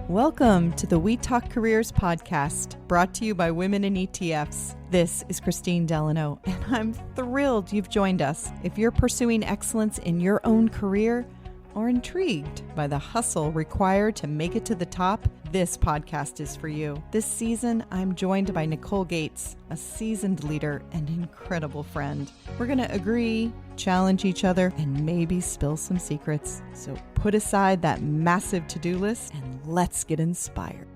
Welcome to the We Talk Careers podcast, brought to you by Women in ETFs. This is Kristine Delano, and I'm thrilled you've joined us. If you're pursuing excellence in your own career or intrigued by the hustle required to make it to the top, this podcast is for you. This season, I'm joined by Nicole Gates, a seasoned leader and incredible friend. We're going to agree, challenge each other, and maybe spill some secrets. So put aside that massive to-do list and let's get inspired.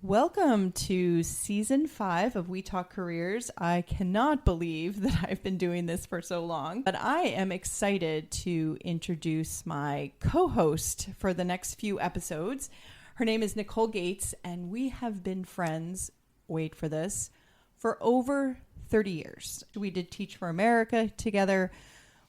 Welcome to Season 5 of We Talk Careers. I cannot believe that I've been doing this for so long, but I am excited to introduce my co-host for the next few episodes. Her name is Nicole Gates, and we have been friends, wait for this, for over 30 years. We did Teach for America together.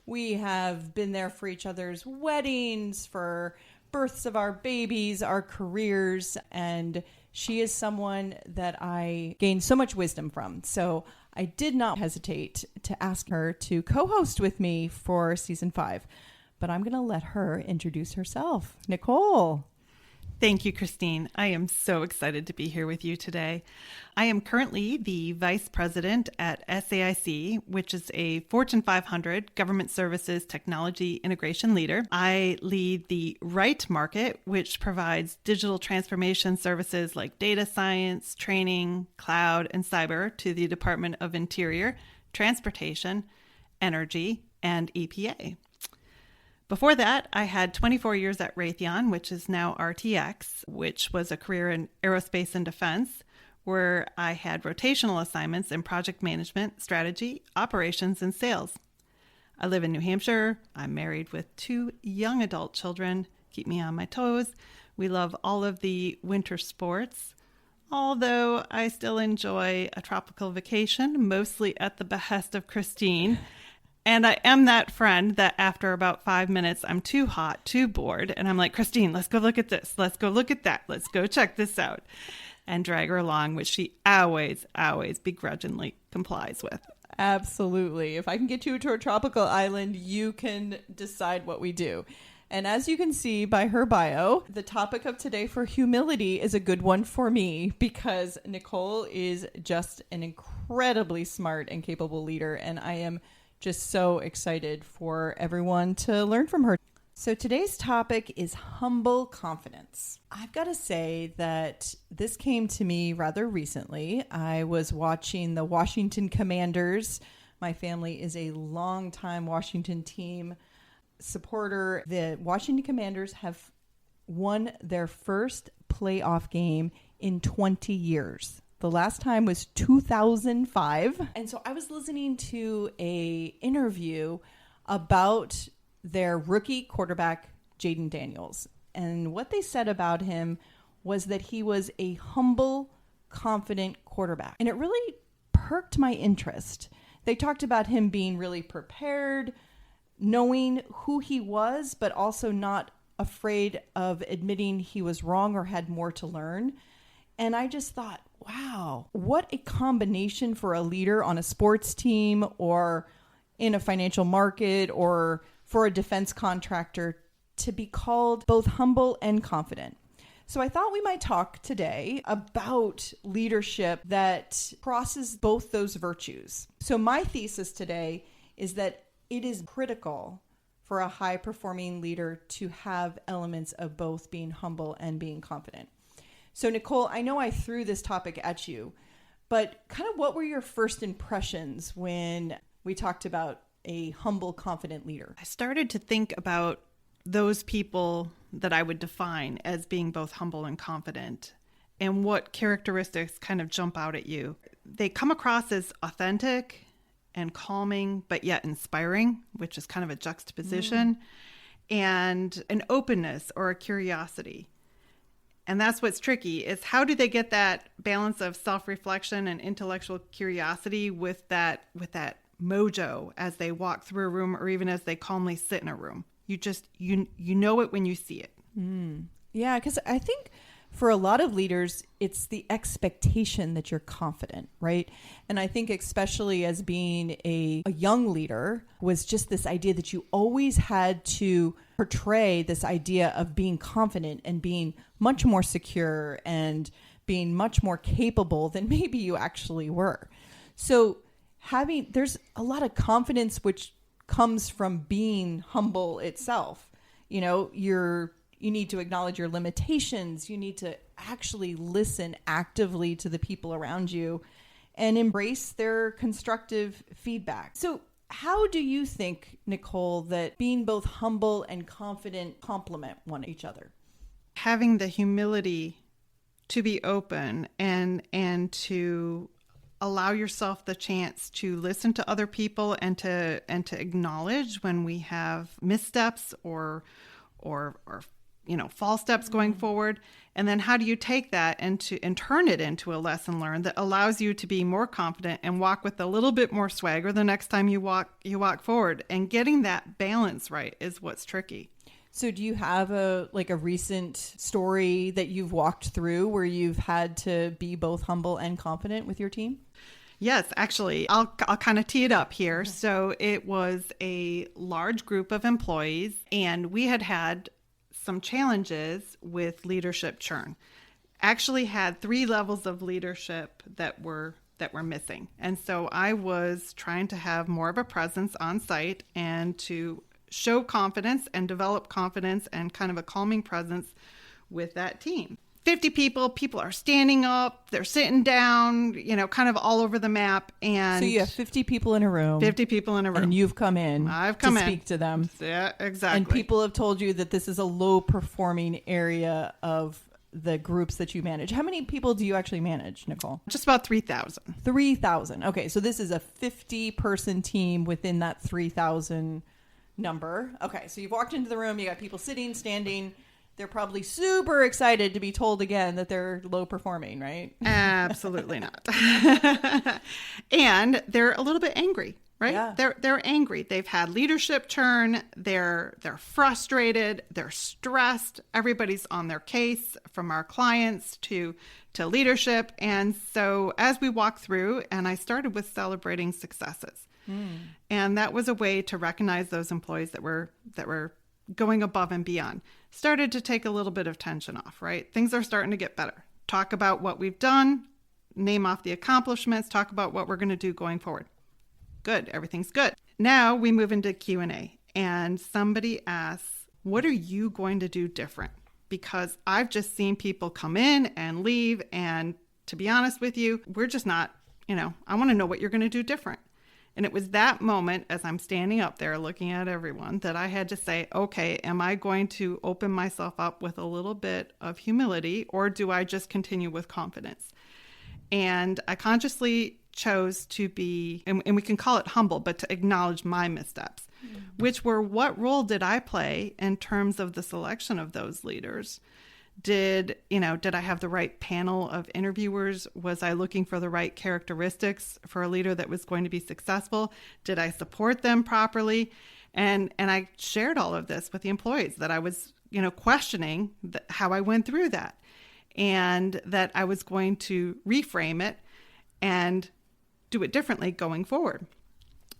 We have been there for each other's weddings, for births of our babies, our careers, and she is someone that I gained so much wisdom from. So I did not hesitate to ask her to co-host with me for Season 5. But I'm going to let her introduce herself. Nicole. Thank you, Kristine. I am so excited to be here with you today. I am currently the Vice President at SAIC, which is a Fortune 500 government services technology integration leader. I lead the Right market, which provides digital transformation services like data science, training, cloud, and cyber to the Department of Interior, Transportation, Energy, and EPA. Before that, I had 24 years at Raytheon, which is now RTX, which was a career in aerospace and defense, where I had rotational assignments in project management, strategy, operations, and sales. I live in New Hampshire. I'm married with 2 young adult children, keep me on my toes. We love all of the winter sports, although I still enjoy a tropical vacation, mostly at the behest of Kristine. And I am that friend that after about 5 minutes, I'm too hot, too bored. And I'm like, Kristine, let's go look at this. Let's go look at that. Let's go check this out. And drag her along, which she always begrudgingly complies with. Absolutely. If I can get you to a tropical island, you can decide what we do. And as you can see by her bio, the topic of today for humility is a good one for me because Nicole is just an incredibly smart and capable leader. And I am just so excited for everyone to learn from her. So today's topic is humble confidence. I've got to say that this came to me rather recently. I was watching the Washington Commanders. My family is a longtime Washington team supporter. The Washington Commanders have won their first playoff game in 20 years. The last time was 2005. And so I was listening to a interview about their rookie quarterback, Jaden Daniels. And what they said about him was that he was a humble, confident quarterback. And it really perked my interest. They talked about him being really prepared, knowing who he was, but also not afraid of admitting he was wrong or had more to learn. And I just thought, wow, what a combination for a leader on a sports team or in a financial market or for a defense contractor to be called both humble and confident. So I thought we might talk today about leadership that crosses both those virtues. So my thesis today is that it is critical for a high-performing leader to have elements of both being humble and being confident. So Nicole, I know I threw this topic at you, but kind of what were your first impressions when we talked about a humble, confident leader? I started to think about those people that I would define as being both humble and confident and what characteristics kind of jump out at you. They come across as authentic and calming, but yet inspiring, which is kind of a juxtaposition, and an openness or a curiosity. And that's what's tricky is how do they get that balance of self-reflection and intellectual curiosity with that mojo as they walk through a room or even as they calmly sit in a room. You know it when you see it. Yeah, because I think for a lot of leaders, it's the expectation that you're confident, right? And I think especially as being a young leader was just this idea that you always had to portray this idea of being confident and being much more secure and being much more capable than maybe you actually were. So there's a lot of confidence which comes from being humble itself. You know, you need to acknowledge your limitations. You need to actually listen actively to the people around you and embrace their constructive feedback. So how do you think, Nicole, that being both humble and confident complement one each other? Having the humility to be open and to allow yourself the chance to listen to other people and to acknowledge when we have missteps or false steps going forward. And then how do you take that and turn it into a lesson learned that allows you to be more confident and walk with a little bit more swagger the next time you walk forward. And getting that balance right is what's tricky. So do you have a recent story that you've walked through where you've had to be both humble and confident with your team? Yes, actually, I'll kind of tee it up here. Okay. So it was a large group of employees, and we had some challenges with leadership churn. Actually had 3 levels of leadership that were missing. And so I was trying to have more of a presence on site and to show confidence and develop confidence and kind of a calming presence with that team. 50 people are standing up, they're sitting down, kind of all over the map. And so you have 50 people in a room. 50 people in a room. And you've come in to speak to them. Yeah, exactly. And people have told you that this is a low performing area of the groups that you manage. How many people do you actually manage, Nicole? Just about 3,000. 3,000. Okay, so this is a 50-person team within that 3,000 number. Okay, so you've walked into the room, you got people sitting, standing. They're probably super excited to be told again that they're low performing, right? Absolutely not. And they're a little bit angry, right? Yeah. They're angry. They've had leadership churn. They're frustrated. They're stressed. Everybody's on their case, from our clients to leadership. And so as we walk through, and I started with celebrating successes. And that was a way to recognize those employees that were going above and beyond. Started to take a little bit of tension off, right? Things are starting to get better. Talk about what we've done, name off the accomplishments, talk about what we're going to do going forward. Good, everything's good. Now we move into Q&A, and somebody asks, what are you going to do different? Because I've just seen people come in and leave, and to be honest with you, we're just not, I want to know what you're going to do different. And it was that moment, as I'm standing up there looking at everyone, that I had to say, okay, am I going to open myself up with a little bit of humility, or do I just continue with confidence? And I consciously chose to be, and we can call it humble, but to acknowledge my missteps, which were, what role did I play in terms of the selection of those leaders? Did I have the right panel of interviewers? Was I looking for the right characteristics for a leader that was going to be successful? Did I support them properly? And I shared all of this with the employees, that I was, questioning how I went through that, and that I was going to reframe it and do it differently going forward.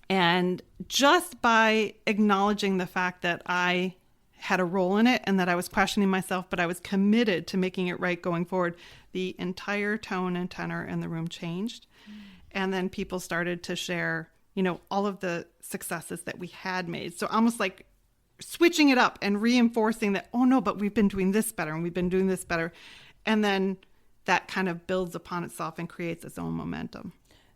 And just by acknowledging the fact that I had a role in it and that I was questioning myself, but I was committed to making it right going forward, the entire tone and tenor in the room changed. And then people started to share, all of the successes that we had made. So almost like switching it up and reinforcing that, oh no, but we've been doing this better and we've been doing this better. And then that kind of builds upon itself and creates its own momentum.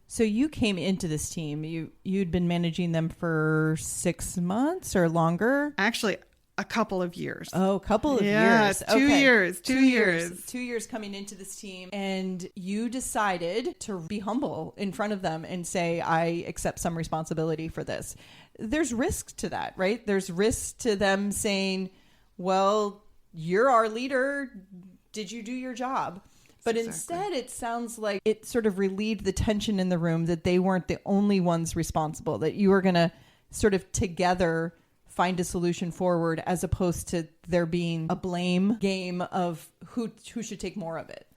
So you came into this team, you'd been managing them for 6 months or longer? Actually, a couple of years. Oh, a couple of years. Two years. 2 years. 2 years coming into this team. And you decided to be humble in front of them and say, I accept some responsibility for this. There's risk to that, right? There's risk to them saying, well, you're our leader. Did you do your job? But instead, it sounds like it sort of relieved the tension in the room, that they weren't the only ones responsible, that you were going to sort of together find a solution forward, as opposed to there being a blame game of who should take more of it.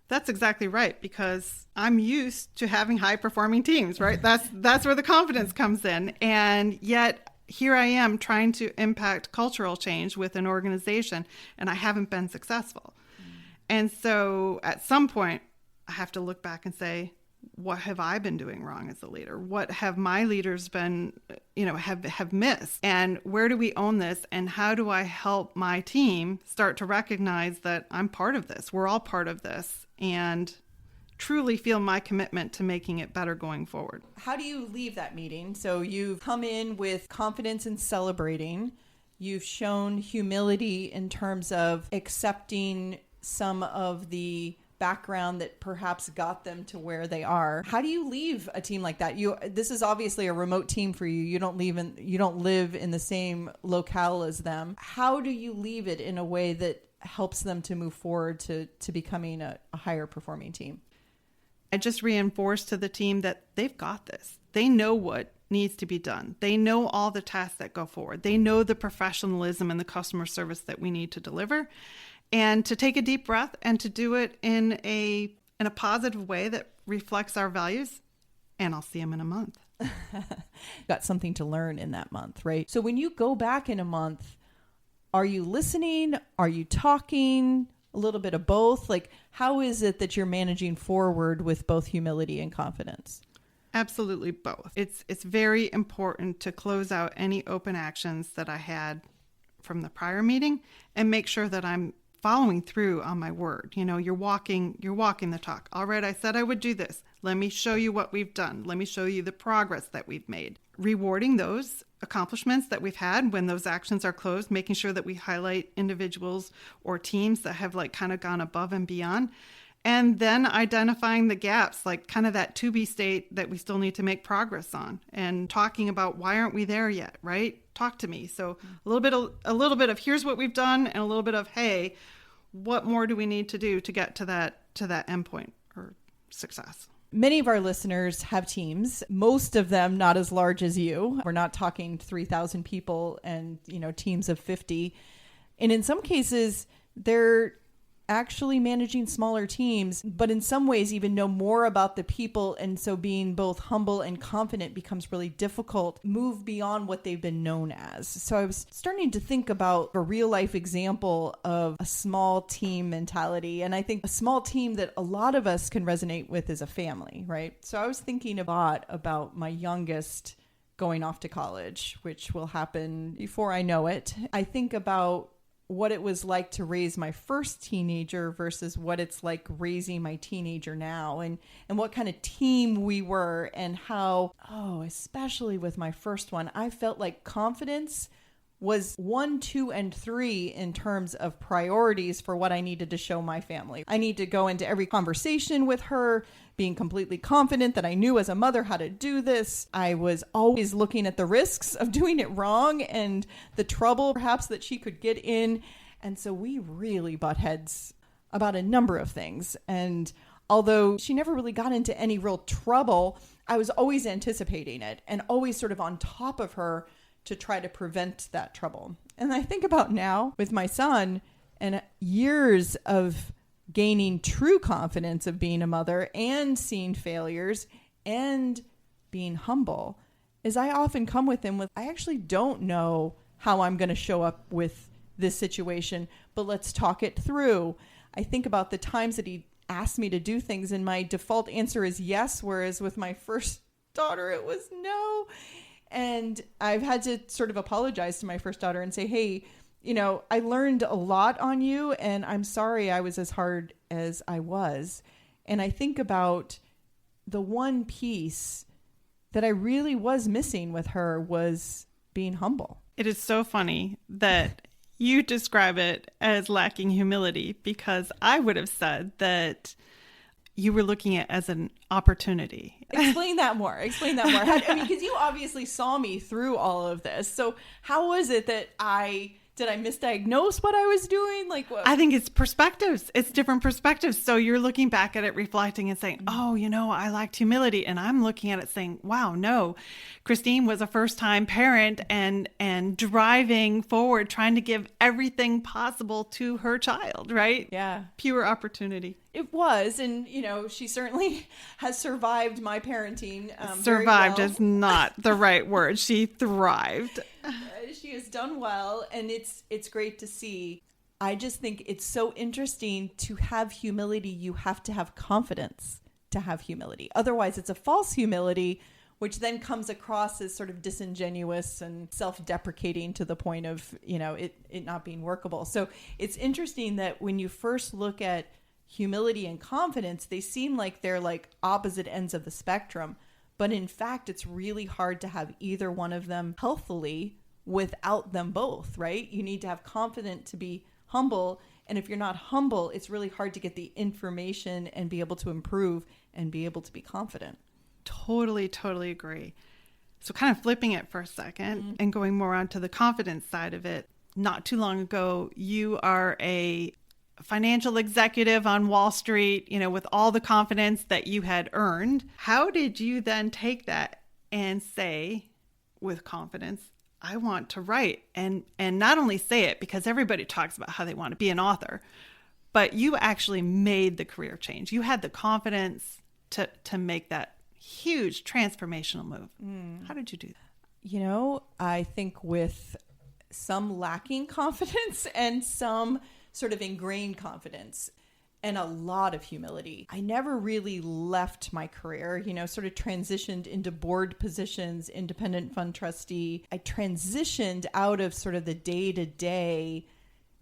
That's exactly right, because I'm used to having high performing teams, right? That's where the confidence comes in. And yet here I am trying to impact cultural change with an organization, and I haven't been successful. And so at some point I have to look back and say, what have I been doing wrong as a leader? What have my leaders been, have missed? And where do we own this? And how do I help my team start to recognize that I'm part of this? We're all part of this, and truly feel my commitment to making it better going forward. How do you leave that meeting? So you've come in with confidence and celebrating. You've shown humility in terms of accepting some of the background that perhaps got them to where they are. How do you leave a team like that? This is obviously a remote team for you. You don't live in the same locale as them. How do you leave it in a way that helps them to move forward to becoming a higher performing team? I just reinforce to the team that they've got this. They know what needs to be done. They know all the tasks that go forward. They know the professionalism and the customer service that we need to deliver. And to take a deep breath and to do it in a positive way that reflects our values. And I'll see them in a month. Got something to learn in that month, right? So when you go back in a month, are you listening? Are you talking? A little bit of both? Like, how is it that you're managing forward with both humility and confidence? Absolutely both. It's very important to close out any open actions that I had from the prior meeting and make sure that I'm following through on my word. You're walking the talk. All right, I said I would do this. Let me show you what we've done. Let me show you the progress that we've made. Rewarding those accomplishments that we've had when those actions are closed, making sure that we highlight individuals or teams that have kind of gone above and beyond. And then identifying the gaps, kind of that to be state that we still need to make progress on, and talking about why aren't we there yet, right? Talk to me. So a little bit of here's what we've done, and a little bit of, hey, what more do we need to do to get to that endpoint or success? Many of our listeners have teams, most of them not as large as you. We're not talking 3,000 people and, teams of 50. And in some cases, they're actually managing smaller teams, but in some ways even know more about the people. And so being both humble and confident becomes really difficult, move beyond what they've been known as. So I was starting to think about a real life example of a small team mentality. And I think a small team that a lot of us can resonate with is a family, right? So I was thinking a lot about my youngest going off to college, which will happen before I know it. I think about what it was like to raise my first teenager versus what it's like raising my teenager now, and what kind of team we were, and how, especially with my first one, I felt like confidence was 1, 2, and 3 in terms of priorities for what I needed to show my family. I need to go into every conversation with her being completely confident that I knew as a mother how to do this. I was always looking at the risks of doing it wrong and the trouble perhaps that she could get in. And so we really butt heads about a number of things. And although she never really got into any real trouble, I was always anticipating it and always sort of on top of her to try to prevent that trouble. And I think about now with my son and years of gaining true confidence of being a mother and seeing failures and being humble, is I often come with him with, I actually don't know how I'm going to show up with this situation, but let's talk it through. I think about the times that he asked me to do things and my default answer is yes, whereas with my first daughter, it was no. And I've had to sort of apologize to my first daughter and say, hey, I learned a lot on you and I'm sorry I was as hard as I was. And I think about the one piece that I really was missing with her was being humble. It is so funny that you describe it as lacking humility, because I would have said that you were looking at it as an opportunity. Explain that more. Because you obviously saw me through all of this. So how was it that I Did I misdiagnose what I was doing? Like what? I think it's perspectives. It's different perspectives. So you're looking back at it, reflecting and saying, oh, I lacked humility. And I'm looking at it saying, wow, no, Kristine was a first-time parent and driving forward, trying to give everything possible to her child, right? Yeah. Pure opportunity. It was. And, she certainly has survived my parenting. Survived very well. is not the right word. She thrived. She has done well, and it's great to see. I just think it's so interesting. To have humility, you have to have confidence to have humility. Otherwise, it's a false humility, which then comes across as sort of disingenuous and self-deprecating to the point of, it not being workable. So it's interesting that when you first look at humility and confidence, they seem like they're like opposite ends of the spectrum. But in fact, it's really hard to have either one of them healthily without them both, right? You need to have confidence to be humble. And if you're not humble, it's really hard to get the information and be able to improve and be able to be confident. Totally agree. So kind of flipping it for a second and going more onto the confidence side of it. Not too long ago, you are a financial executive on Wall Street, with all the confidence that you had earned. How did you then take that and say with confidence, I want to write, and not only say it because everybody talks about how they want to be an author, but you actually made the career change. You had the confidence to make that huge transformational move. How did you do that? I think with some lacking confidence and some sort of ingrained confidence and a lot of humility. I never really left my career, sort of transitioned into board positions, independent fund trustee. I transitioned out of sort of the day-to-day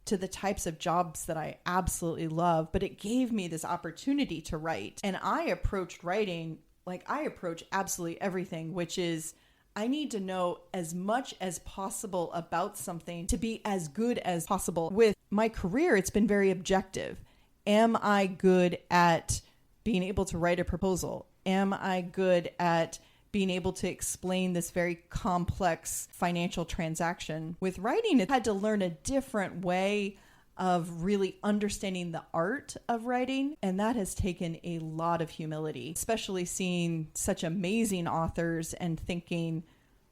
to the types of jobs that I absolutely love, but it gave me this opportunity to write. And I approached writing like I approach absolutely everything, which is I need to know as much as possible about something to be as good as possible. With my career, it's been very objective. Am I good at being able to write a proposal? Am I good at being able to explain this very complex financial transaction? With writing, I had to learn a different way of really understanding the art of writing. And that has taken a lot of humility, especially seeing such amazing authors and thinking,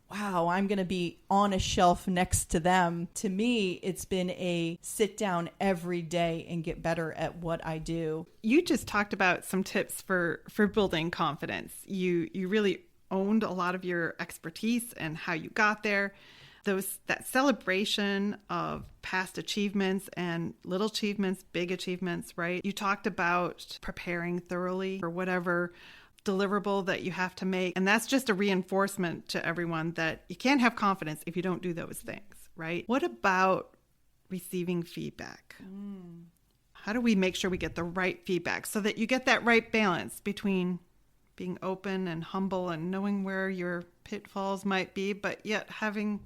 wow, I'm going to be on a shelf next to them. To me, it's been a sit down every day and get better at what I do. You just talked about some tips for building confidence. You really owned a lot of your expertise and how you got there. That celebration of past achievements and little achievements, big achievements, right? You talked about preparing thoroughly for whatever deliverable that you have to make. And that's just a reinforcement to everyone that you can't have confidence if you don't do those things, right? What about receiving feedback? How do we make sure we get the right feedback so that you get that right balance between being open and humble and knowing where your pitfalls might be, but yet having,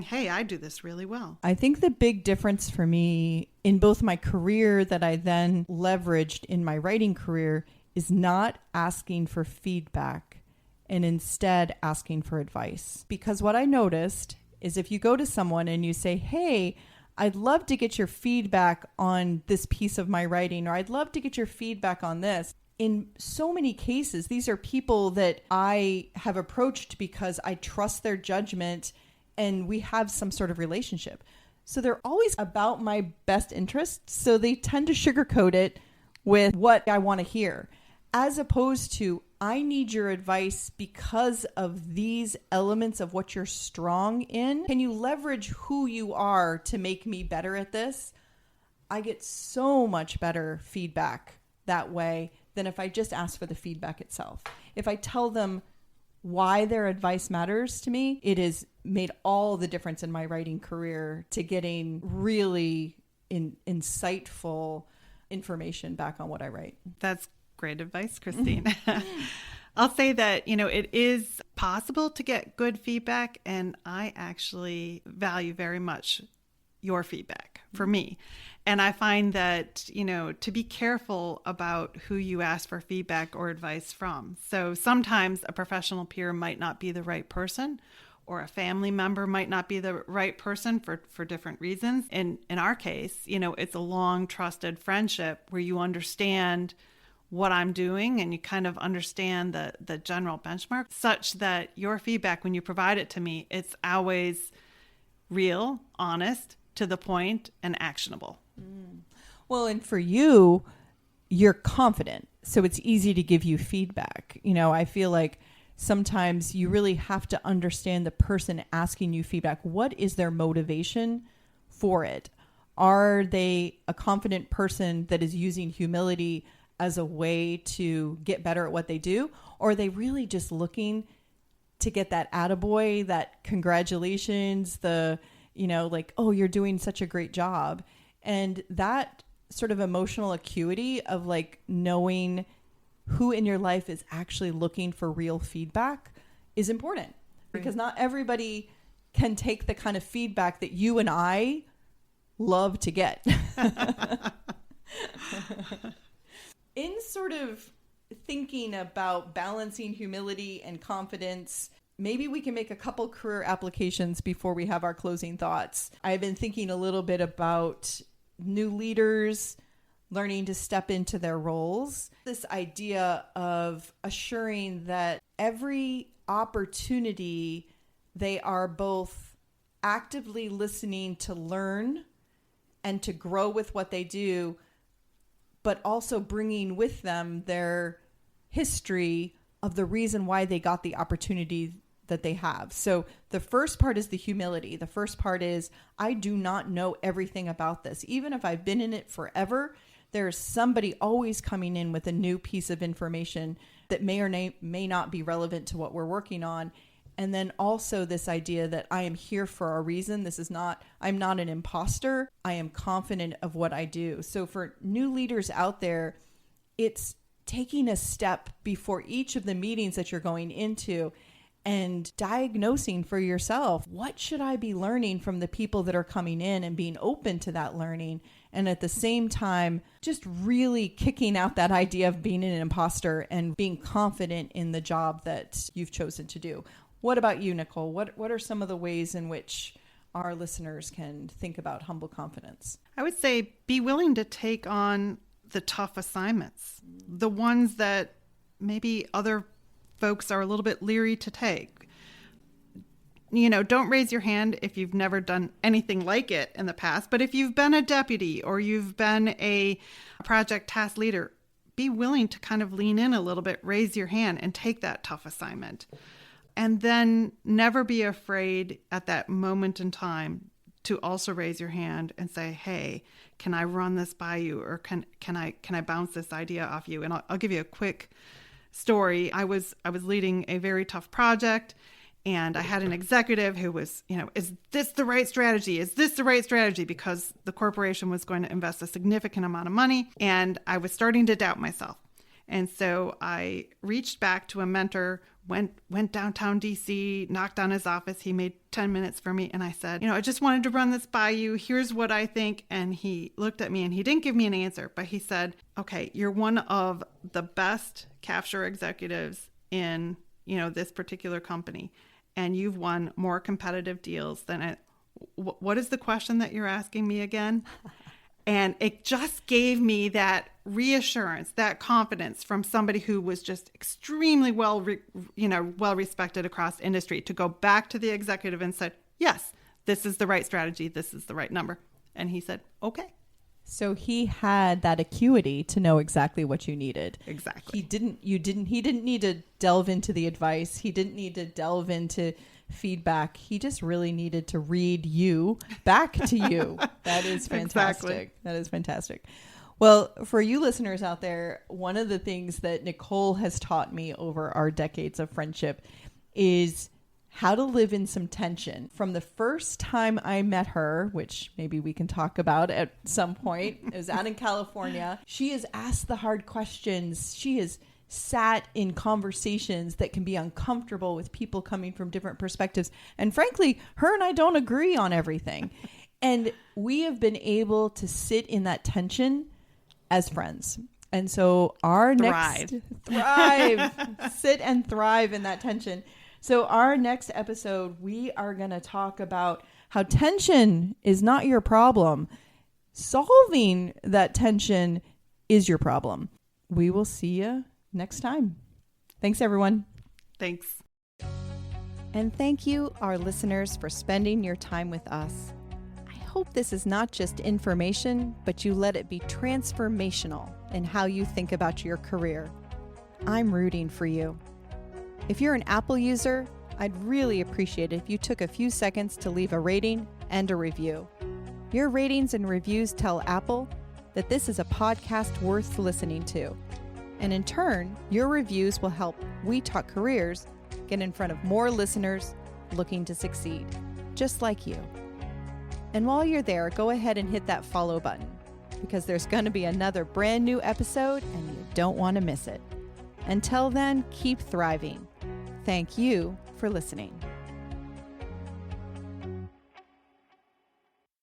hey, I do this really well? I think the big difference for me in both my career that I then leveraged in my writing career is not asking for feedback and instead asking for advice. Because what I noticed is if you go to someone and you say, hey, I'd love to get your feedback on this piece of my writing, or I'd love to get your feedback on this. In so many cases, these are people that I have approached because I trust their judgment and we have some sort of relationship. So they're always about my best interest. So they tend to sugarcoat it with what I want to hear, as opposed to, I need your advice because of these elements of what you're strong in. Can you leverage who you are to make me better at this? I get so much better feedback that way than if I just ask for the feedback itself. If I tell them why their advice matters to me, it has made all the difference in my writing career to getting really insightful information back on what I write. That's great advice, Kristine. I'll say that, it is possible to get good feedback, and I actually value very much your feedback for me. And I find that, to be careful about who you ask for feedback or advice from. So sometimes a professional peer might not be the right person, or a family member might not be the right person for different reasons. And in our case, it's a long trusted friendship where you understand what I'm doing and you kind of understand the general benchmark, such that your feedback, when you provide it to me, it's always real, honest, to the point, and actionable. Well, and for you, you're confident, so it's easy to give you feedback. I feel like sometimes you really have to understand the person asking you feedback. What is their motivation for it? Are they a confident person that is using humility as a way to get better at what they do? Or are they really just looking to get that attaboy, that congratulations, like, oh, you're doing such a great job. And that sort of emotional acuity of like knowing who in your life is actually looking for real feedback is important, because not everybody can take the kind of feedback that you and I love to get. In sort of thinking about balancing humility and confidence, maybe we can make a couple career applications before we have our closing thoughts. I've been thinking a little bit about new leaders learning to step into their roles. This idea of assuring that every opportunity they are both actively listening to learn and to grow with what they do, but also bringing with them their history of the reason why they got the opportunity that they have. So the first part is the humility. The first part is, I do not know everything about this. Even if I've been in it forever, there's somebody always coming in with a new piece of information that may or may not be relevant to what we're working on. And then also this idea that I am here for a reason. I'm not an imposter. I am confident of what I do. So for new leaders out there, it's taking a step before each of the meetings that you're going into and diagnosing for yourself, what should I be learning from the people that are coming in, and being open to that learning. And at the same time, just really kicking out that idea of being an imposter and being confident in the job that you've chosen to do. What about you, Nicole? What are some of the ways in which our listeners can think about humble confidence? I would say be willing to take on the tough assignments, the ones that maybe other folks are a little bit leery to take. Don't raise your hand if you've never done anything like it in the past, but if you've been a deputy or you've been a project task leader, be willing to kind of lean in a little bit, raise your hand and take that tough assignment. And then never be afraid at that moment in time to also raise your hand and say, hey, can I run this by you? Or can I bounce this idea off you? And I'll give you a quick story. I was leading a very tough project, and I had an executive who was, is this the right strategy? Is this the right strategy? Because the corporation was going to invest a significant amount of money, and I was starting to doubt myself. And so I reached back to a mentor, went downtown DC, knocked on his office. He made 10 minutes for me. And I said, I just wanted to run this by you. Here's what I think. And he looked at me and he didn't give me an answer, but he said, okay, you're one of the best capture executives in, this particular company. And you've won more competitive deals than what is the question that you're asking me again? And it just gave me that reassurance, that confidence from somebody who was just extremely well respected across industry, to go back to the executive and said, yes, this is the right strategy. This is the right number. And he said, okay. So he had that acuity to know exactly what you needed. Exactly. He didn't need to delve into the advice. He didn't need to delve into feedback. He just really needed to read you back to you. That is fantastic. Exactly. That is fantastic. Well, for you listeners out there, one of the things that Nicole has taught me over our decades of friendship is how to live in some tension. From the first time I met her, which maybe we can talk about at some point, it was out in California. She has asked the hard questions. She has sat in conversations that can be uncomfortable with people coming from different perspectives. And frankly, her and I don't agree on everything. And we have been able to sit in that tension as friends. And so our thrive. Sit and thrive in that tension. So our next episode, we are going to talk about how tension is not your problem. Solving that tension is your problem. We will see you next time. Thanks, everyone. Thanks. And thank you, our listeners, for spending your time with us. I hope this is not just information, but you let it be transformational in how you think about your career. I'm rooting for you. If you're an Apple user, I'd really appreciate it if you took a few seconds to leave a rating and a review. Your ratings and reviews tell Apple that this is a podcast worth listening to. And in turn, your reviews will help We Talk Careers get in front of more listeners looking to succeed, just like you. And while you're there, go ahead and hit that follow button, because there's going to be another brand new episode and you don't want to miss it. Until then, keep thriving. Thank you for listening.